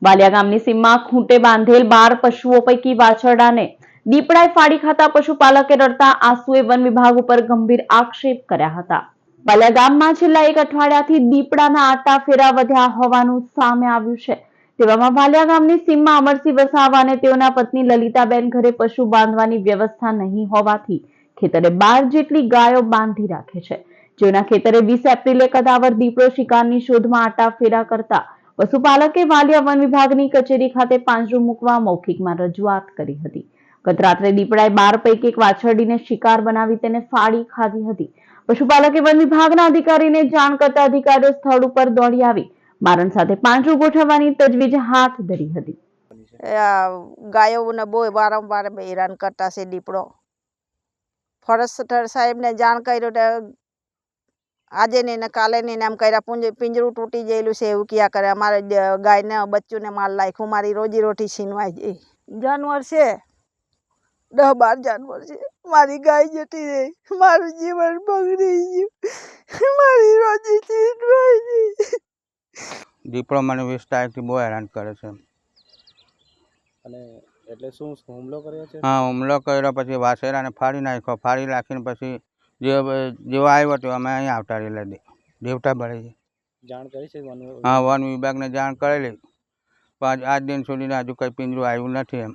વાલિયા ગામની સીમમાં ખૂંટે બાંધેલ 12 પશુઓ પૈકી વાછરડાને દીપડાએ ફાડી ખાતા પશુપાલકે રડતા આંસુએ વન વિભાગ ઉપર ગંભીર આક્ષેપ કર્યા હતા। વાલિયા ગામમાં છેલ્લા એક અઠવાડિયાથી દીપડાના આટા ફેરા વધ્યા હોવાનું સામે આવ્યું છે। તેવામાં વાલિયા ગામની સીમમાં અમરસિંહ વસાવા અને તેઓના પત્ની લલિતાબેન ઘરે પશુ બાંધવાની વ્યવસ્થા નહીં હોવાથી ખેતરે 12 જેટલી ગાયો બાંધી રાખે છે। જેના ખેતરે 20 એપ્રિલે કદાવર દીપડો શિકારની શોધમાં આટા ફેરા કરતા પશુપાલકે વાલિયા વન વિભાગની કચેરી ખાતે પાંજરું મૂકવા મૌખિકમાં રજૂઆત કરી હતી। ગત રાત્રે દીપડાએ 12 પૈકી એક વાછરડીને શિકાર બનાવી તેને ફાડી ખાધી હતી। પશુપાલકે વન વિભાગના અધિકારીને જાણ કરતા અધિકારીઓ સ્થળ ઉપર દોડી આવી મારણ સાથે પાંજરું ગોઠવવાની તજવીજ હાથ ધરી હતી। ગાયોને બહુ વારંવાર હેરાન કરતા છે દીપડો। ફોરેસ્ટર સાહેબને જાણ કર્યું આજે નહીં ને કાલે નહીં ને એમ કર્યા પિંજરું તૂટી ગયેલું છે એવું ક્યાં કરે। અમારે ગાયને બચ્ચુને માર નાખ્યું, મારી રોજીરોટી છીનવાઈ ગઈ। જાનવર છે 10-12 જાનવર છે, મારી ગાય જતી રહી, મારું જીવન બગડી ગયું, મારી રોજી છીનવાઈ ગઈ। દીપડો મને 20 તારીખથી બહુ હેરાન કરે છે। અને એટલે શું હુમલો કર્યો છે? હા, હુમલો કર્યો, પછી વાછરડાને ફાડી નાખ્યો। ફાડી નાખીને પછી જેવો આવ્યો તો અમે અહીં આવતા રહેલા દેવતા ભરે છે। જાણ કરી છે હા, વન વિભાગને જાણ કરેલી, પણ આજ દિન સુધી હજુ કંઈ પિંજરું આવ્યું નથી એમ।